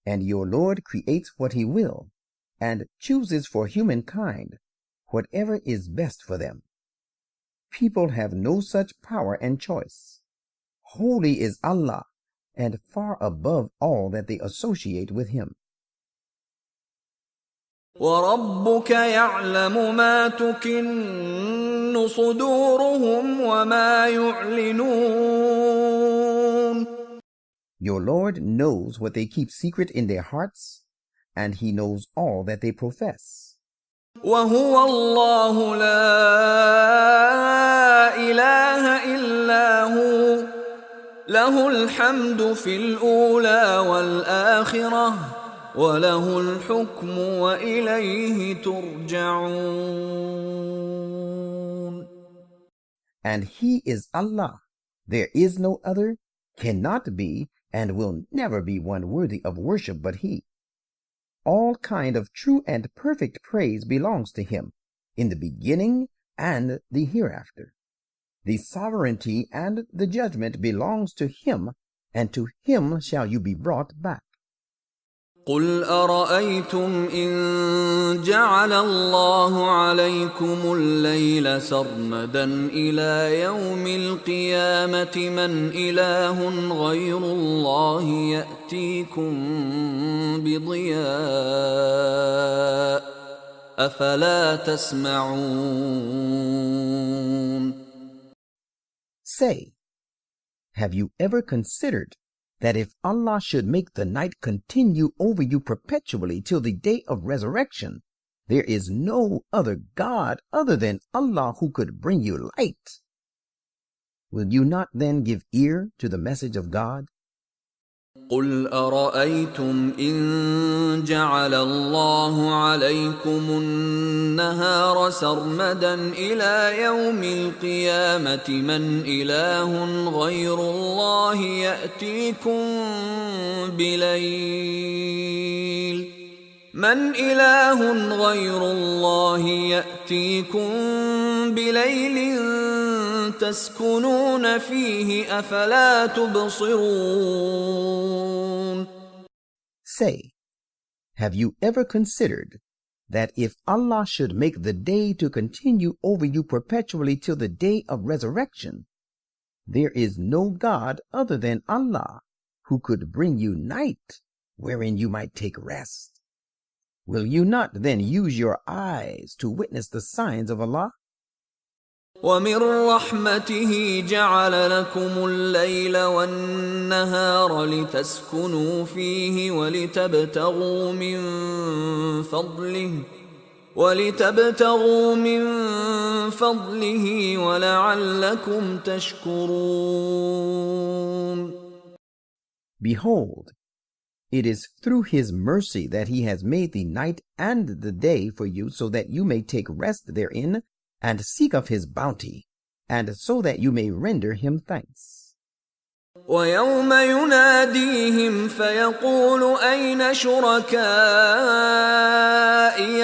[SPEAKER 1] And your Lord creates what he will and chooses for humankind whatever is best for them. People have no such power and choice. Holy is Allah, and far above all that they associate with him.
[SPEAKER 2] وَرَبُّكَ يَعْلَمُ مَا تُكِنُّ صُدُورُهُمْ وَمَا يُعْلِنُونَ.
[SPEAKER 1] Your Lord knows what they keep secret in their hearts, and he knows all that they profess.
[SPEAKER 2] وهو الله لا إله إلا هو له الحمد في الأولى والآخرة وله الحكم وإليه ترجعون.
[SPEAKER 1] And he is Allah. There is no other, cannot be, and will never be one worthy of worship but he. All kind of true and perfect praise belongs to him, in the beginning and the hereafter. The sovereignty and the judgment belongs to him, and to him shall you be brought back.
[SPEAKER 2] قُلْ أَرَأَيْتُمْ إِن جَعَلَ اللَّهُ عَلَيْكُمُ اللَّيْلَ سَرْمَدًا إِلَى يَوْمِ الْقِيَامَةِ مَنْ إِلَٰهٌ غَيْرُ اللَّهِ يَأْتِيكُم بِضِيَاءٍ أَفَلَا تَسْمَعُونَ.
[SPEAKER 1] Say, have you ever considered that if Allah should make the night continue over you perpetually till the day of resurrection, there is no other God other than Allah who could bring you light? Will you not then give ear to the message of God?
[SPEAKER 2] قُلْ أَرَأَيْتُمْ إِن جَعَلَ اللَّهُ عَلَيْكُمُ النَّهَارَ سَرْمَدًا إِلَى يَوْمِ الْقِيَامَةِ مَنْ إِلَٰهٌ غَيْرُ اللَّهِ يَأْتِيكُم بِلَيْلٍ تَسْكُنُونَ فِيهِ أَفَلَا تُبْصِرُونَ.
[SPEAKER 1] Say, have you ever considered that if Allah should make the day to continue over you perpetually till the day of resurrection, there is no God other than Allah who could bring you night wherein you might take rest? Will you not then use your eyes to witness the signs of Allah?
[SPEAKER 2] ومن رحمته جعل لكم الليل والنهار لتسكنوا فيه ولتبتغوا من فضله ولعلكم تشكرون.
[SPEAKER 1] Behold, it is through his mercy that he has made the night and the day for you, so that you may take rest therein and seek of his bounty, and so that you may render him thanks.
[SPEAKER 2] ويوم يناديهم فيقول أين شركائي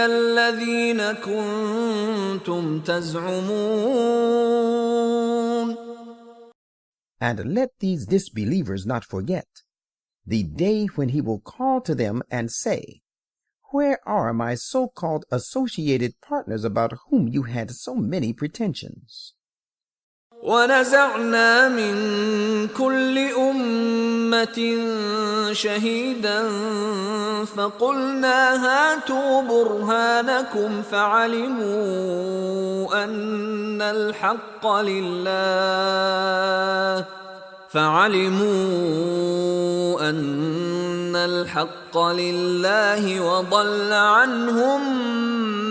[SPEAKER 2] الذين كنتم تزعمون.
[SPEAKER 1] And let these disbelievers not forget the day when he will call to them and say, where are my so-called associated partners about whom you had so many pretensions?
[SPEAKER 2] ونزعنا من كل أمة شهيدا فقلنا هاتوا برهانكم فعلموا أن الحق لله وضل عنهم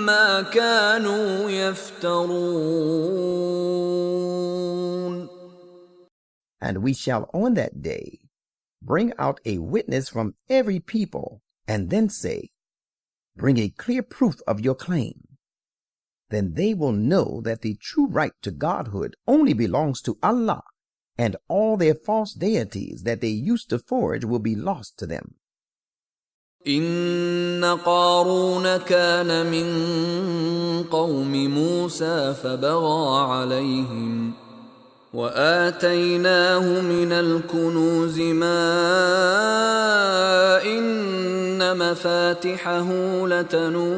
[SPEAKER 2] ما كانوا يفترون.
[SPEAKER 1] And we shall on that day bring out a witness from every people, and then say, bring a clear proof of your claim. Then they will know that the true right to godhood only belongs to Allah, and all their false deities that they used to forge will be lost to them.
[SPEAKER 2] إن قارون كان من قوم موسى فبغى عليهم وآتيناه من الكنوز ما إن مفاتحه لتنوء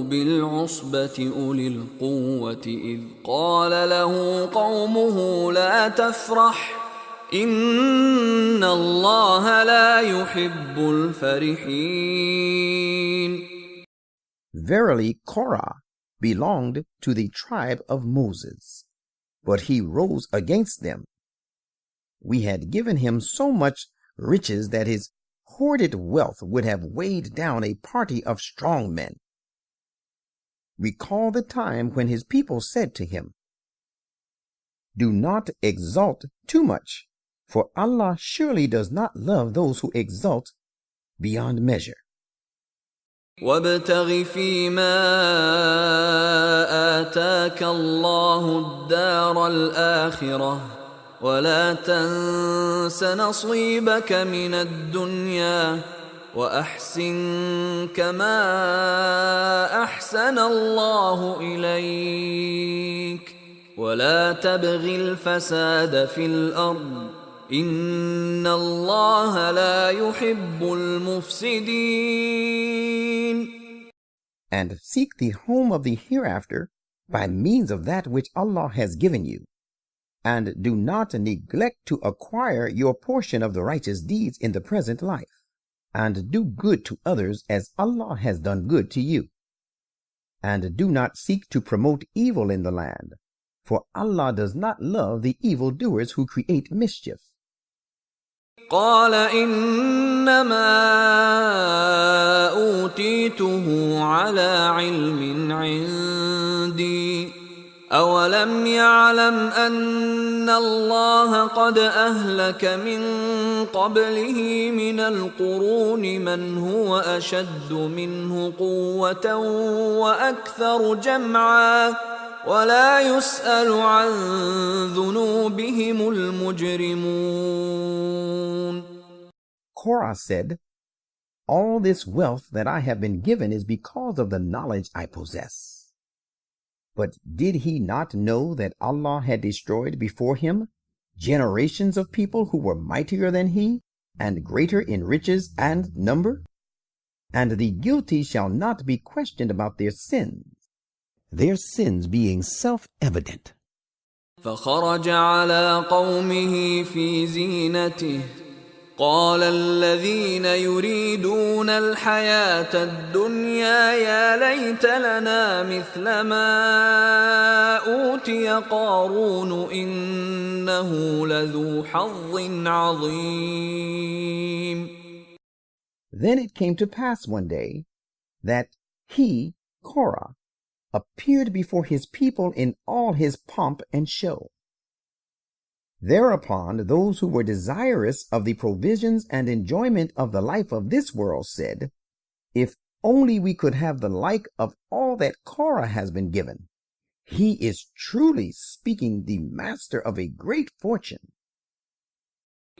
[SPEAKER 2] بالعصبة أولي القوة إذ قال له قومه لا تفرح إن الله لا يحب الفرحين.
[SPEAKER 1] Verily, Korah belonged to the tribe of Moses, but he rose against them. We had given him so much riches that his hoarded wealth would have weighed down a party of strong men. Recall the time when his people said to him, do not exalt too much, for Allah surely does not love those who exult beyond measure.
[SPEAKER 2] وابتغ فيما آتاك الله الدار الآخرة ولا تنس نصيبك من الدنيا وأحسن كما أحسن الله إليك ولا تبغ الفساد في الأرض إن الله لا يحب المفسدين.
[SPEAKER 1] And seek the home of the hereafter by means of that which Allah has given you. And do not neglect to acquire your portion of the righteous deeds in the present life. And do good to others as Allah has done good to you. And do not seek to promote evil in the land, for Allah does not love the evildoers who create mischief.
[SPEAKER 2] قال إنما أوتيته على علم عندي أولم يعلم أن الله قد أهلك من قبله من القرون من هو أشد منه قوة وأكثر جمعا ولا يسأل عن ذنوبهم المجرمون.
[SPEAKER 1] Korah said, all this wealth that I have been given is because of the knowledge I possess. But did he not know that Allah had destroyed before him generations of people who were mightier than he and greater in riches and number? And the guilty shall not be questioned about their sins being self-evident.
[SPEAKER 2] فخرج على قومه في زينته قال الذين يريدون الحياة الدنيا يا ليت لنا مثل ما أوتي قارون إنه لذو حظ عظيم.
[SPEAKER 1] Then it came to pass one day that he, Korah, appeared before his people in all his pomp and show. Thereupon those who were desirous of the provisions and enjoyment of the life of this world said, if only we could have the like of all that Korah has been given. He is truly speaking the master of a great fortune.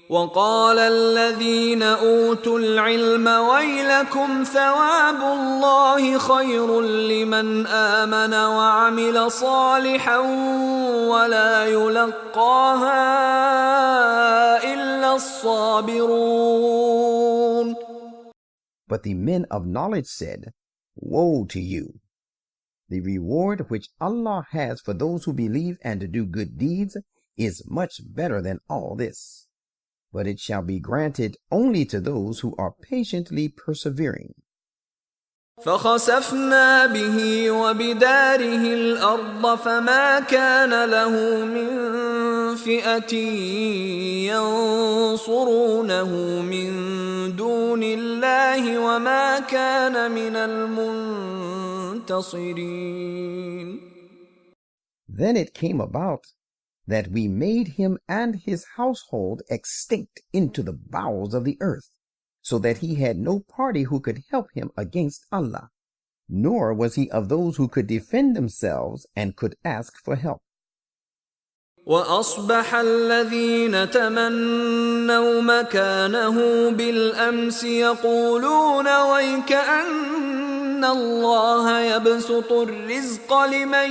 [SPEAKER 2] وقال الذين أوتوا العلم ويلكم ثواب الله خير لمن آمن وعمل صالحا ولا يلقاها إلا الصابرون.
[SPEAKER 1] But the men of knowledge said, woe to you! The reward which Allah has for those who believe and do good deeds is much better than all this. But it shall be granted only to those who are patiently persevering.
[SPEAKER 2] فخسفنا به وبداره الأرض فما كان له من فئة ينصرونه من دون الله وما كان من المنتصرين.
[SPEAKER 1] Then it came about that we made him and his household extinct into the bowels of the earth, so that he had no party who could help him against Allah, nor was he of those who could defend themselves and could ask for help.
[SPEAKER 2] وأصبح الذين تمنوا مكانه بالأمس يقولون ويكأن الله يبسط الرزق لمن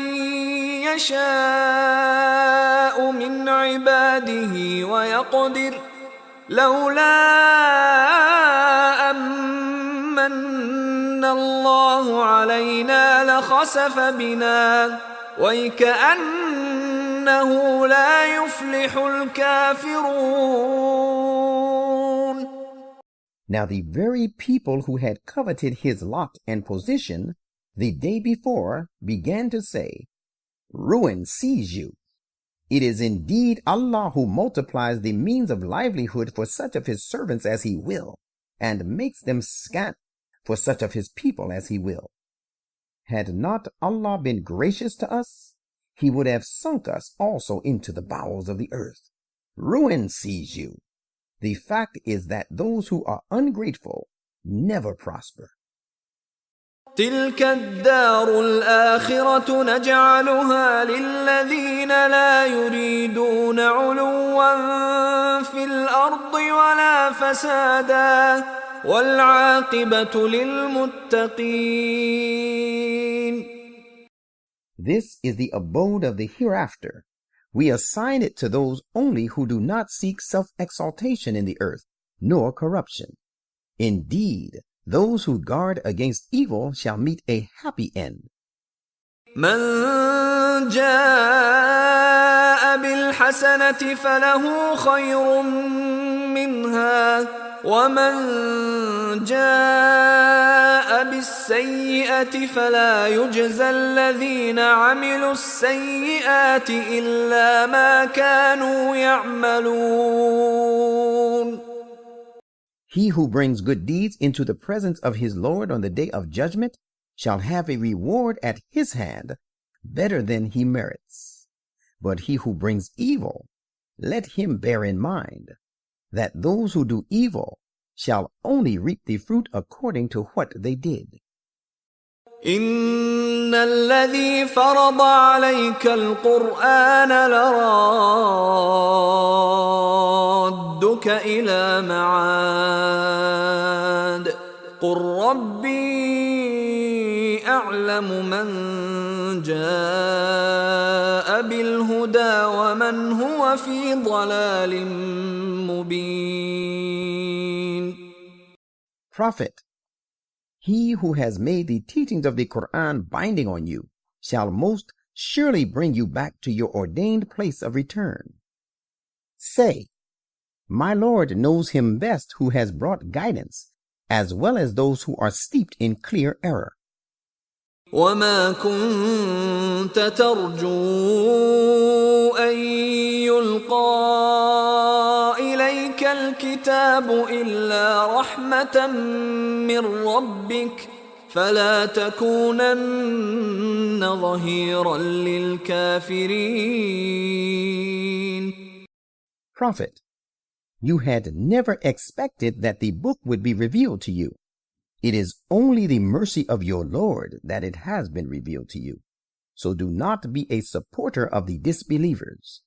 [SPEAKER 2] يشاء من عباده ويقدر لولا أمن الله علينا لخسف بنا ويكأنه لا يفلح الكافرون.
[SPEAKER 1] Now the very people who had coveted his lot and position the day before began to say, ruin seize you. It is indeed Allah who multiplies the means of livelihood for such of his servants as he will, and makes them scant for such of his people as he will. Had not Allah been gracious to us, he would have sunk us also into the bowels of the earth. Ruin seize you. The fact is that those who are ungrateful never prosper.
[SPEAKER 2] تلك الدار الآخرة نجعلها للذين لا يريدون علوا في الأرض ولا فسادا والعاقبة للمتقين.
[SPEAKER 1] This is the abode of the hereafter. We assign it to those only who do not seek self-exaltation in the earth, nor corruption. Indeed, those who guard against evil shall meet a happy end.
[SPEAKER 2] من جاء بالحسنة فله خير منها ومن جاء بالسيئة فلا يجزى الذين عملوا السيئات إلا ما كانوا يعملون.
[SPEAKER 1] He who brings good deeds into the presence of his Lord on the day of judgment shall have a reward at his hand better than he merits. But he who brings evil, let him bear in mind that those who do evil shall only reap the fruit according to what they did.
[SPEAKER 2] إن الذي فرض عليك القرآن لرادك إلى معاد قل ربي أعلم من جاء بالهدى ومن هو في ضلال مبين.
[SPEAKER 1] Prophet, he who has made the teachings of the Quran binding on you shall most surely bring you back to your ordained place of return. Say, My Lord knows him best who has brought guidance, as well as those who are steeped in clear error.
[SPEAKER 2] وما كنت ترجو أن يلقى إليك الكتاب إلا رحمة من ربك فلا تكونن ظهيرا للكافرين.
[SPEAKER 1] Prophet, you had never expected that the book would be revealed to you. It is only the mercy of your Lord that it has been revealed to you. So do not be a supporter of the disbelievers.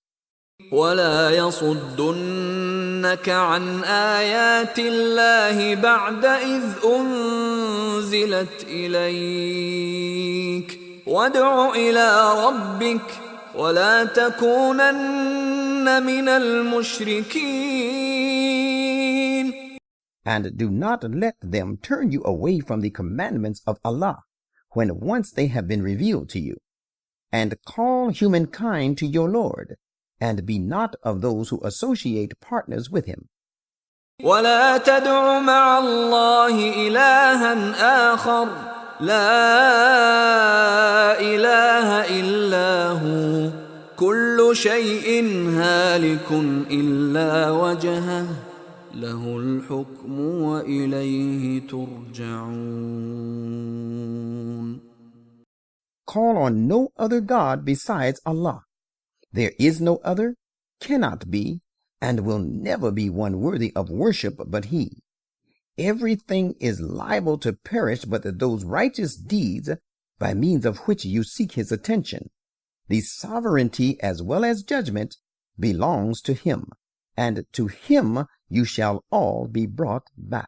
[SPEAKER 2] ولا يصدنك عن آيات الله بعد إذ أنزلت إليك وادع إلى ربك ولا تكونن من المشركين.
[SPEAKER 1] And do not let them turn you away from the commandments of Allah when once they have been revealed to you. And call humankind to your Lord, and be not of those who associate partners with him.
[SPEAKER 2] ولا تدع مع الله إلها آخر لا إله إلا هو كل شيء هالك إلا وجهه له الحكم وإليه ترجعون.
[SPEAKER 1] Call on no other God besides Allah. There is no other, cannot be, and will never be one worthy of worship but He. Everything is liable to perish but those righteous deeds by means of which you seek His attention. The sovereignty as well as judgment belongs to Him, and to Him you shall all be brought back.